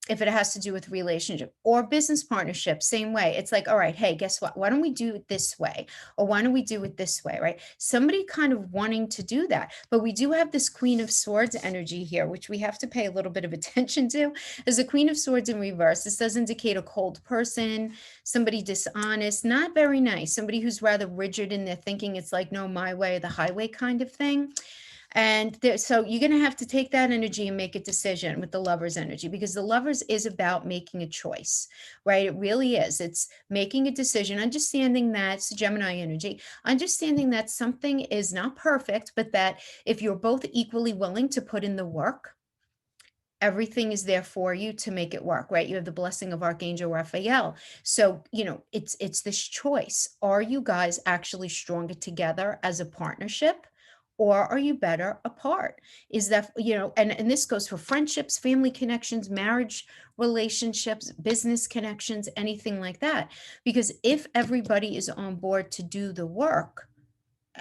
If it has to do with relationship or business partnership, same way. It's like, all right, hey, guess what? Why don't we do it this way? Or why don't we do it this way, right? Somebody kind of wanting to do that. But we do have this Queen of Swords energy here, which we have to pay a little bit of attention to. As a Queen of Swords in reverse, this does indicate a cold person, somebody dishonest, not very nice, somebody who's rather rigid in their thinking. It's like, no, my way or the highway kind of thing. And so you're going to have to take that energy and make a decision with the Lovers energy, because the Lovers is about making a choice, right? It really is. It's making a decision, understanding that it's Gemini energy, understanding that something is not perfect, but that if you're both equally willing to put in the work, everything is there for you to make it work, right? You have the blessing of Archangel Raphael. So, you know, it's this choice. Are you guys actually stronger together as a partnership? Or are you better apart? Is that, you know, and this goes for friendships, family connections, marriage relationships, business connections, anything like that. Because if everybody is on board to do the work,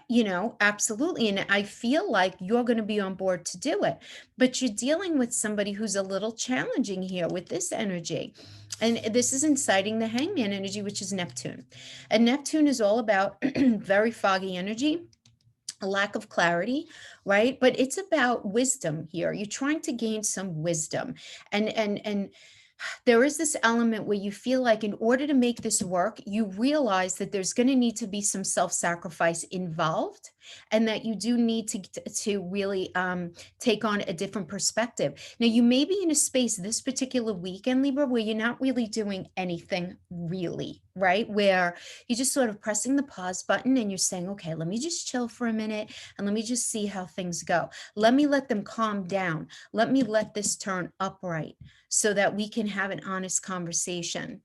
you know, absolutely. And I feel like you're going to be on board to do it, but you're dealing with somebody who's a little challenging here with this energy. And this is inciting the Hangman energy, which is Neptune. And Neptune is all about very foggy energy, a lack of clarity, right? But it's about wisdom here. You're trying to gain some wisdom, and there is this element where you feel like in order to make this work, you realize that there's going to need to be some self-sacrifice involved, and that you do need to really take on a different perspective. Now, you may be in a space this particular weekend, Libra, where you're not really doing anything really, right? Where you're just sort of pressing the pause button and you're saying, okay, let me just chill for a minute and let me just see how things go. Let me let them calm down. Let me let this turn upright so that we can have an honest conversation.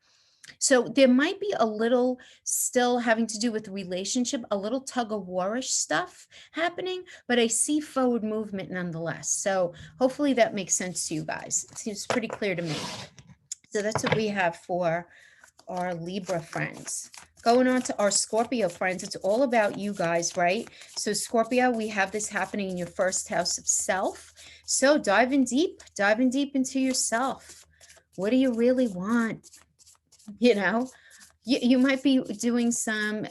So there might be a little still having to do with relationship, a little tug of warish stuff happening, but I see forward movement nonetheless. So hopefully that makes sense to you guys. It seems pretty clear to me. So that's what we have for our Libra friends. Going on to our Scorpio friends, it's all about you guys, right? So Scorpio, we have this happening in your first house of self. So diving deep into yourself. What do you really want? You know, you might be doing some,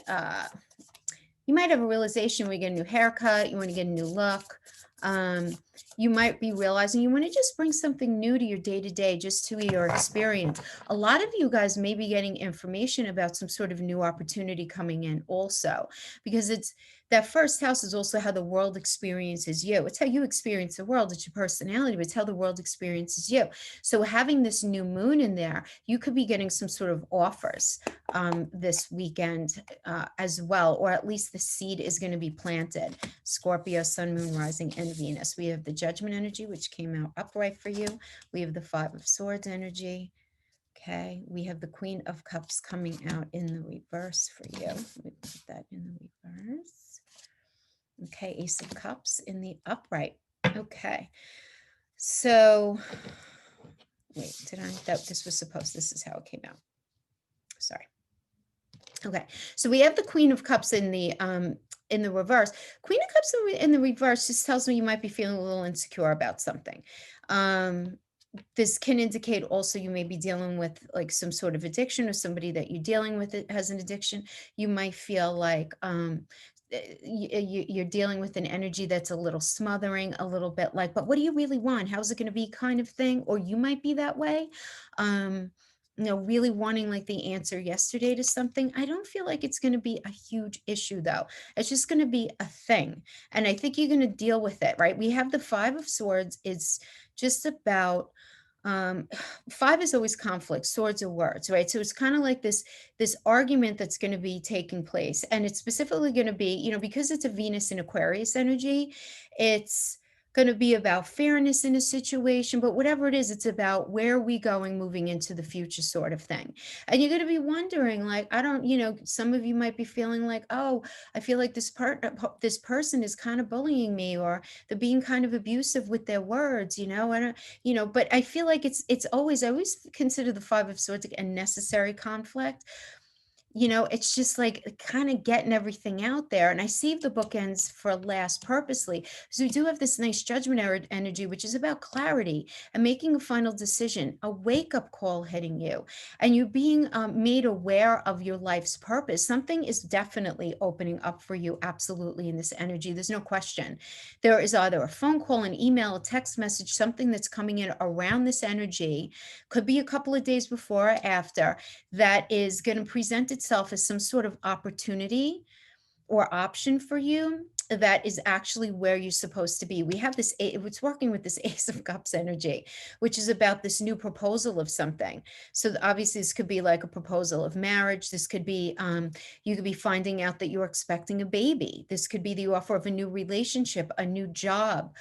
you might have a realization where you get a new haircut, you want to get a new look. You might be realizing you want to just bring something new to your day-to-day, just to your experience. A lot of you guys may be getting information about some sort of new opportunity coming in also, because it's that first house is also how the world experiences you. It's how you experience the world. It's your personality, but it's how the world experiences you. So having this new moon in there, you could be getting some sort of offers this weekend as well, or at least the seed is going to be planted. Scorpio, Sun, Moon, Rising, and Venus. We have the Judgment energy, which came out upright for you. We have the Five of Swords energy. Okay, we have the Queen of Cups coming out in the reverse for you. Let me put that in the reverse. Okay, Ace of Cups in the upright. Okay, so wait, this was supposed, this is how it came out. Sorry. Okay, so we have the Queen of Cups in the reverse. Queen of Cups in the reverse just tells me you might be feeling a little insecure about something. This can indicate also you may be dealing with like some sort of addiction, or somebody that you're dealing with it has an addiction. You might feel like you're dealing with an energy that's a little smothering, a little bit like, but what do you really want? How's it going to be, kind of thing? Or you might be that way. Really wanting like the answer yesterday to something. I don't feel like it's going to be a huge issue though. It's just going to be a thing. And I think you're going to deal with it, right? We have the Five of Swords. It's just about, five is always conflict, swords are words, right? So it's kind of like this argument that's going to be taking place. And it's specifically going to be, because it's a Venus and Aquarius energy, it's going to be about fairness in a situation, but whatever it is, it's about where are we going moving into the future sort of thing. And you're going to be wondering, like, I don't, some of you might be feeling like, oh, I feel like this person is kind of bullying me, or they're being kind of abusive with their words, I don't, but I feel like I always consider the Five of Swords a necessary conflict. It's just like kind of getting everything out there. And I save the bookends for last purposely. So we do have this nice judgment energy, which is about clarity and making a final decision, a wake-up call hitting you, and you being made aware of your life's purpose. Something is definitely opening up for you, absolutely, in this energy. There's no question. There is either a phone call, an email, a text message, something that's coming in around this energy, could be a couple of days before or after, that is going to present itself as some sort of opportunity or option for you that is actually where you're supposed to be. We have this, it's working with this Ace of Cups energy, which is about this new proposal of something. So obviously this could be like a proposal of marriage. This could be, you could be finding out that you're expecting a baby. This could be the offer of a new relationship, a new job,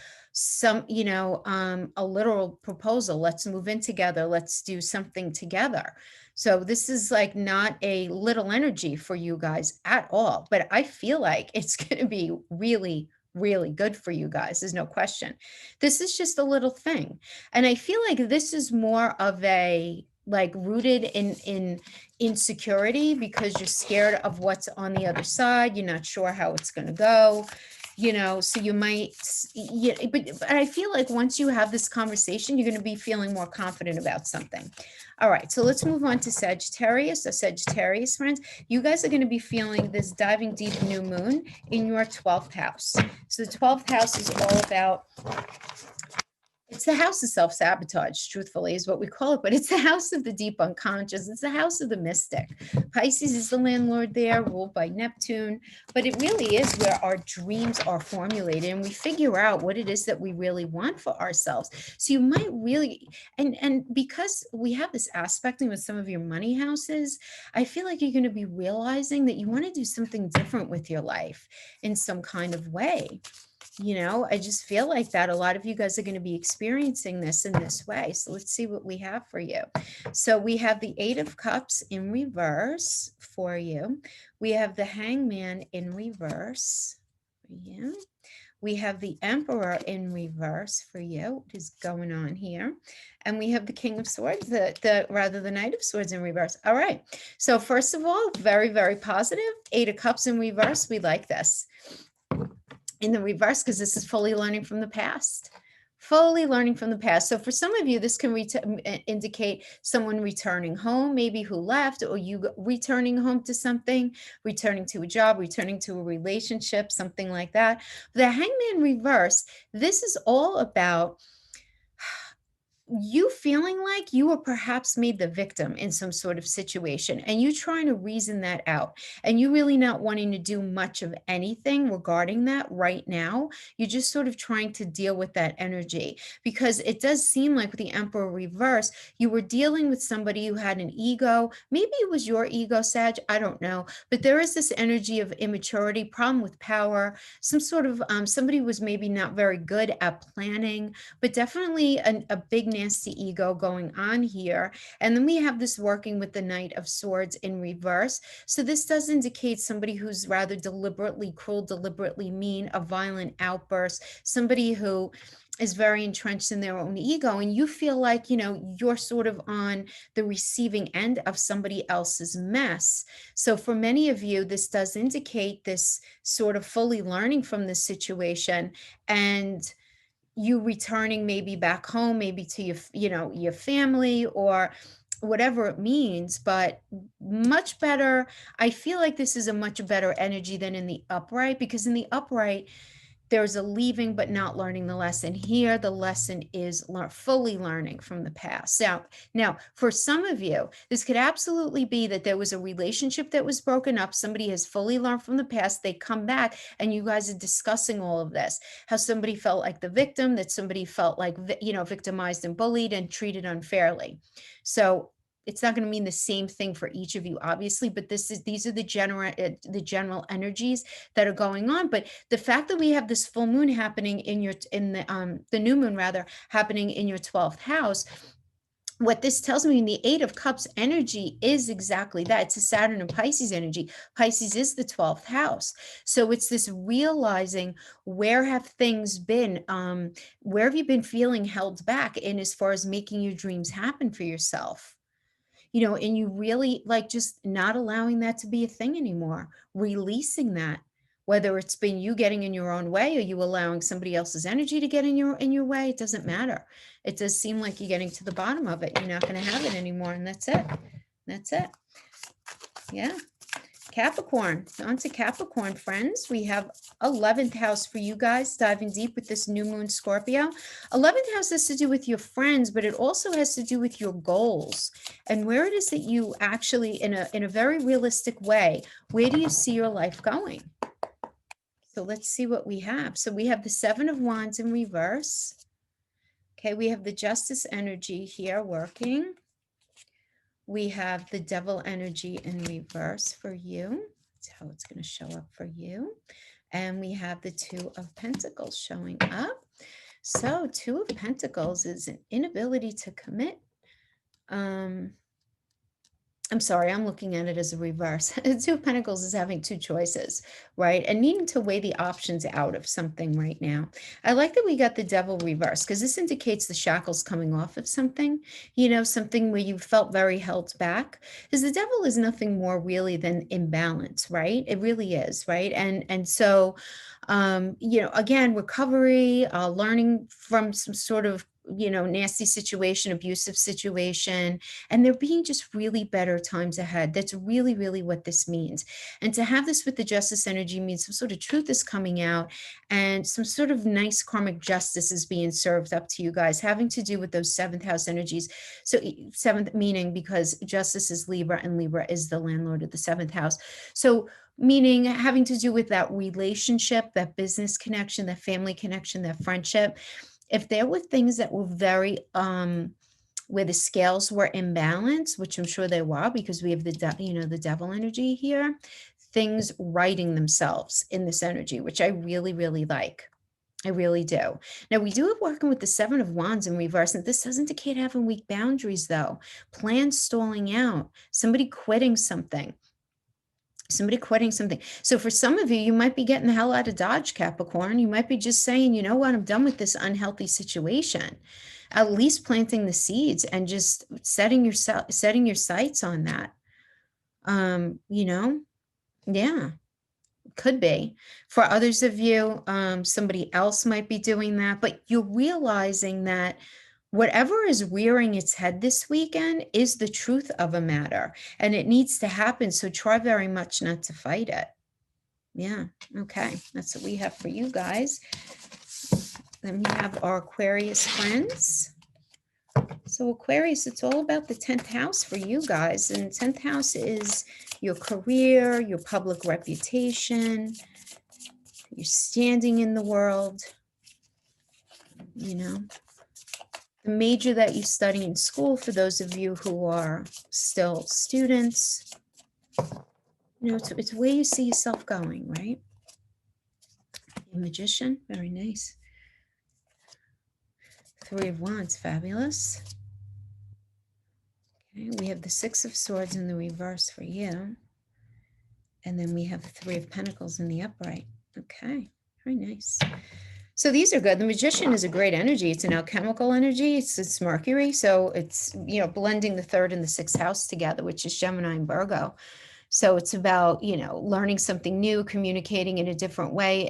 a literal proposal. Let's move in together. Let's do something together. So this is like not a little energy for you guys at all, but I feel like it's going to be really, really good for you guys. There's no question. This is just a little thing. And I feel like this is more of a like rooted in insecurity, because you're scared of what's on the other side. You're not sure how it's going to go. So you might, but I feel like once you have this conversation, you're going to be feeling more confident about something. All right, so let's move on to Sagittarius. So Sagittarius, friends, you guys are going to be feeling this diving deep new moon in your 12th house. So the 12th house is all about, it's the house of self-sabotage, truthfully, is what we call it, but it's the house of the deep unconscious. It's the house of the mystic. Pisces is the landlord there, ruled by Neptune, but it really is where our dreams are formulated and we figure out what it is that we really want for ourselves. So you might really, and because we have this aspecting with some of your money houses, I feel like you're going to be realizing that you want to do something different with your life in some kind of way. I just feel like that a lot of you guys are going to be experiencing this in this way. So let's see what we have for you. So we have the Eight of Cups in reverse for you. We have the Hangman in reverse for you. We have the Emperor in reverse for you. What is going on here? And we have the King of Swords, the Knight of Swords in reverse. All right. So first of all, very, very positive. Eight of Cups in reverse. We like this. In the reverse, because this is fully learning from the past. Fully learning from the past. So for some of you, this can indicate someone returning home, maybe who left, or you returning home to something, returning to a job, returning to a relationship, something like that. The Hangman reverse, this is all about you feeling like you were perhaps made the victim in some sort of situation, and you trying to reason that out, and you really not wanting to do much of anything regarding that right now. You're just sort of trying to deal with that energy, because it does seem like with the Emperor reverse, you were dealing with somebody who had an ego. Maybe it was your ego, Sag, I don't know, but there is this energy of immaturity, problem with power, some sort of somebody was maybe not very good at planning, but definitely a big name nasty ego going on here. And then we have this working with the Knight of Swords in reverse. So this does indicate somebody who's rather deliberately cruel, deliberately mean, a violent outburst, somebody who is very entrenched in their own ego, and you feel like, you know, you're sort of on the receiving end of somebody else's mess. So for many of you, this does indicate this sort of fully learning from this situation, and you returning maybe back home, maybe to your, you know, your family or whatever it means, but much better. I feel like this is a much better energy than in the upright, because in the upright, there's a leaving but not learning the lesson. Here, the lesson is fully learning from the past. Now, for some of you, this could absolutely be that there was a relationship that was broken up. Somebody has fully learned from the past. They come back and you guys are discussing all of this, how somebody felt like the victim, that somebody felt like, you know, victimized and bullied and treated unfairly. So it's not going to mean the same thing for each of you, obviously, but these are the general energies that are going on. But the fact that we have this full moon happening in the new moon rather happening in your 12th house, what this tells me in the Eight of Cups energy is exactly that. It's a Saturn and Pisces energy. Pisces is the 12th house. So it's this realizing, where have things been? Where have you been feeling held back in as far as making your dreams happen for yourself? You know, and you really like just not allowing that to be a thing anymore, releasing that, whether it's been you getting in your own way or you allowing somebody else's energy to get in your way, it doesn't matter. It does seem like you're getting to the bottom of it. You're not going to have it anymore. And that's it. That's it. Yeah. Capricorn, on to Capricorn, friends. We have 11th house for you guys, diving deep with this new moon Scorpio. 11th house has to do with your friends, but it also has to do with your goals and where it is that you actually, in a very realistic way, where do you see your life going? So let's see what we have. So we have the Seven of Wands in reverse. Okay, we have the Justice energy here working. We have the Devil energy in reverse for you. That's how it's going to show up for you. And we have the Two of Pentacles showing up. So Two of Pentacles is an inability to commit. I'm sorry, I'm looking at it as a reverse. Two of Pentacles is having two choices, right? And needing to weigh the options out of something right now. I like that we got the Devil reverse, because this indicates the shackles coming off of something, you know, something where you felt very held back. Because the Devil is nothing more really than imbalance, right? It really is, right? And so, you know, again, recovery, learning from some sort of, you know, nasty situation, abusive situation, and there being just really better times ahead. That's really, really what this means. And to have this with the Justice energy means some sort of truth is coming out and some sort of nice karmic justice is being served up to you guys, having to do with those 7th house energies. So 7th meaning because Justice is Libra and Libra is the landlord of the 7th house. So meaning having to do with that relationship, that business connection, that family connection, that friendship. If there were things that were very, where the scales were imbalanced, which I'm sure they were, because we have the, you know, the Devil energy here, things righting themselves in this energy, which I really, really like. I really do. Now, we do have working with the Seven of Wands in reverse, and this does indicate having weak boundaries, though. Plans stalling out, somebody quitting something. Somebody quitting something. So for some of you, you might be getting the hell out of Dodge, Capricorn. You might be just saying, you know what, I'm done with this unhealthy situation. At least planting the seeds and just setting your sights on that. You know, yeah, could be. For others of you, somebody else might be doing that, but you're realizing that whatever is rearing its head this weekend is the truth of a matter, and it needs to happen. So try very much not to fight it. Yeah. Okay. That's what we have for you guys. Then we have our Aquarius friends. So Aquarius, it's all about the 10th house for you guys. And 10th house is your career, your public reputation, your standing in the world, you know. The major that you study in school, for those of you who are still students, you know, it's where you see yourself going, right? Magician, very nice. Three of Wands, fabulous. Okay, we have the Six of Swords in the reverse for you. And then we have the Three of Pentacles in the upright. Okay, very nice. So these are good. The Magician is a great energy. It's an alchemical energy. It's Mercury. So it's, you know, blending the third and the sixth house together, which is Gemini and Virgo. So it's about, you know, learning something new, communicating in a different way,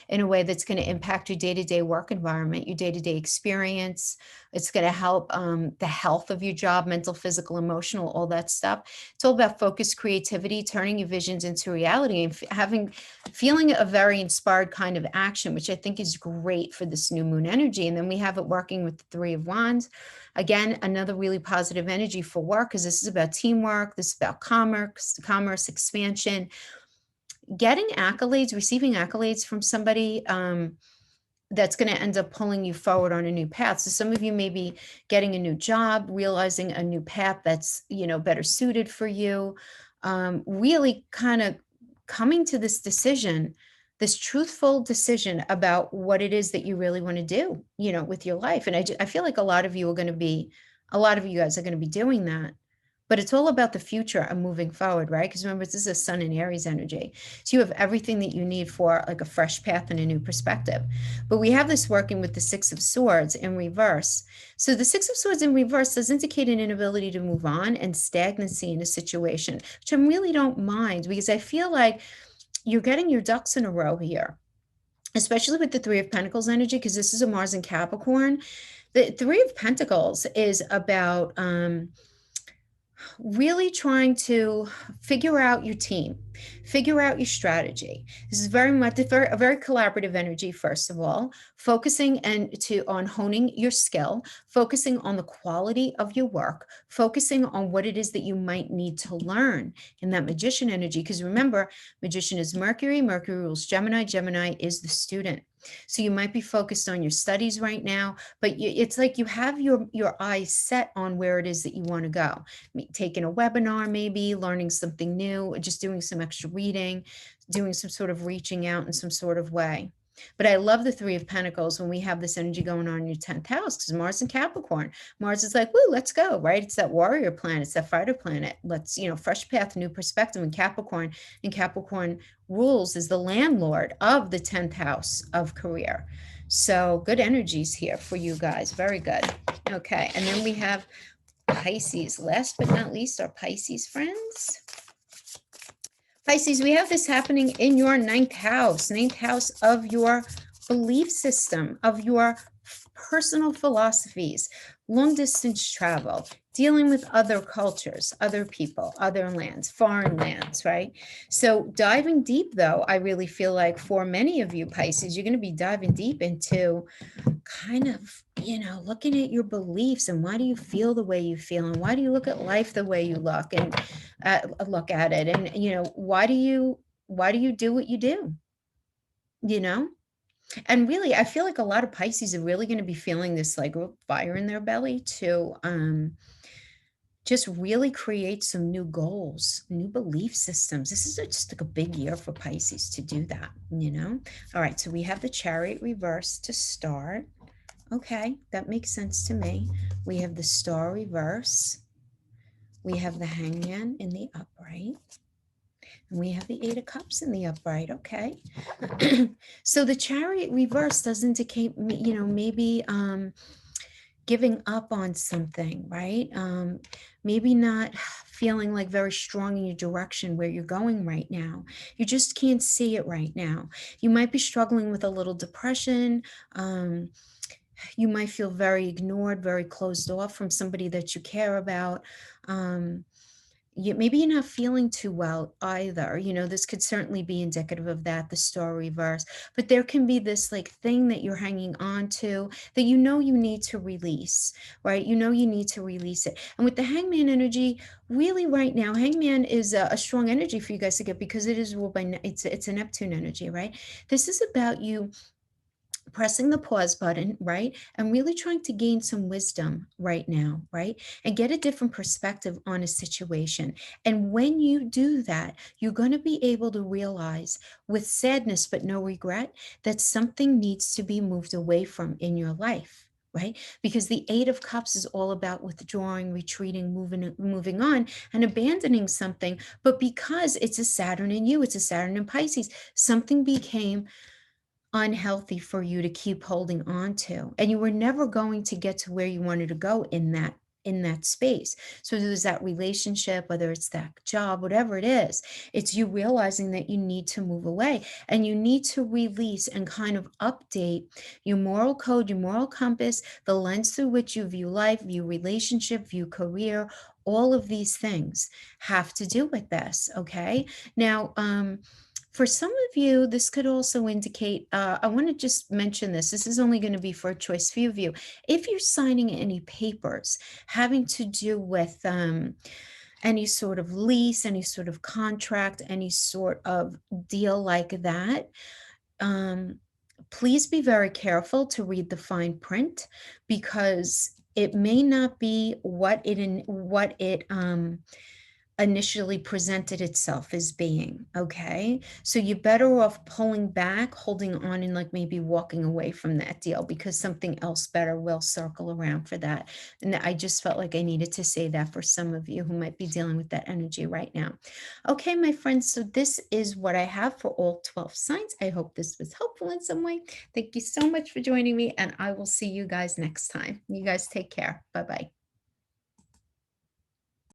in a way that's going to impact your day-to-day work environment, your day-to-day experience. It's going to help the health of your job, mental, physical, emotional, all that stuff. It's all about focus, creativity, turning your visions into reality, and feeling a very inspired kind of action, which I think is great for this new moon energy. And then we have it working with the Three of Wands. Again, another really positive energy for work, because this is about teamwork. This is about commerce, expansion, getting accolades, receiving accolades from somebody that's going to end up pulling you forward on a new path. So some of you may be getting a new job, realizing a new path that's, you know, better suited for you, really kind of coming to this decision, this truthful decision about what it is that you really want to do, you know, with your life. And I feel like a lot of you guys are going to be doing that. But it's all about the future and moving forward, right? Because remember, this is a Sun and Aries energy. So you have everything that you need for like a fresh path and a new perspective. But we have this working with the Six of Swords in reverse. So the Six of Swords in reverse does indicate an inability to move on and stagnancy in a situation, which I really don't mind, because I feel like you're getting your ducks in a row here, especially with the Three of Pentacles energy, because this is a Mars and Capricorn. The Three of Pentacles is about really trying to figure out your team, figure out your strategy. This is very much a very collaborative energy, first of all, focusing on honing your skill, focusing on the quality of your work, focusing on what it is that you might need to learn in that Magician energy. Because remember, Magician is Mercury, Mercury rules Gemini, Gemini is the student. So you might be focused on your studies right now, but it's like you have your eyes set on where it is that you want to go. Taking a webinar, maybe learning something new, just doing some extra reading, doing some sort of reaching out in some sort of way. But I love the Three of Pentacles when we have this energy going on in your 10th house, because Mars and Capricorn. Mars is like, woo, let's go, right? It's that warrior planet. It's that fighter planet. Let's, you know, fresh path, new perspective. And Capricorn rules is the landlord of the 10th house of career. So good energies here for you guys. Very good. Okay. And then we have Pisces. Last but not least, our Pisces friends. Pisces, we have this happening in your 9th house of your belief system, of your personal philosophies, long distance travel, dealing with other cultures, other people, other lands, foreign lands, right? So diving deep, though, I really feel like for many of you Pisces, you're going to be diving deep into kind of, you know, looking at your beliefs and why do you feel the way you feel, and why do you look at life the way you look at it, and, you know, why do you do what you do, you know? And really, I feel like a lot of Pisces are really going to be feeling this like fire in their belly to just really create some new goals, new belief systems. This is just like a big year for Pisces to do that, you know? All right, so we have the Chariot reverse to start. Okay, that makes sense to me. We have the Star reverse. We have the Hangman in the upright. And we have the Eight of Cups in the upright. Okay. So the Chariot reverse does indicate, you know, maybe giving up on something, right? Maybe not feeling like very strong in your direction where you're going right now. You just can't see it right now. You might be struggling with a little depression. You might feel very ignored, very closed off from somebody that you care about. Maybe you're not feeling too well either. You know, this could certainly be indicative of that, the Star reverse. But there can be this like thing that you're hanging on to that you know you need to release, right? You know you need to release it. And with the Hangman energy, really right now, Hangman is a strong energy for you guys to get, because it is ruled by, it's a Neptune energy, right? This is about you pressing the pause button, right? And really trying to gain some wisdom right now, right? And get a different perspective on a situation. And when you do that, you're going to be able to realize with sadness, but no regret, that something needs to be moved away from in your life, right? Because the Eight of Cups is all about withdrawing, retreating, moving on, and abandoning something. But because it's a Saturn in you, it's a Saturn in Pisces, something became unhealthy for you to keep holding on to, and you were never going to get to where you wanted to go in that space. So there's that relationship, whether it's that job, whatever it is, it's you realizing that you need to move away, and you need to release and kind of update your moral code, your moral compass, the lens through which you view life, view relationship, view career. All of these things have to do with this. Okay, now for some of you, this could also indicate, I want to just mention this. This is only going to be for a choice few of you. If you're signing any papers having to do with any sort of lease, any sort of contract, any sort of deal like that, please be very careful to read the fine print, because it may not be what it initially presented itself as being. Okay, so you're better off pulling back, holding on, and like maybe walking away from that deal, because something else better will circle around for that. And I just felt like I needed to say that for some of you who might be dealing with that energy right now. Okay, my friends, so this is what I have for all 12 signs. I hope this was helpful in some way. Thank you so much for joining me, and I will see you guys next time. You guys take care. Bye bye.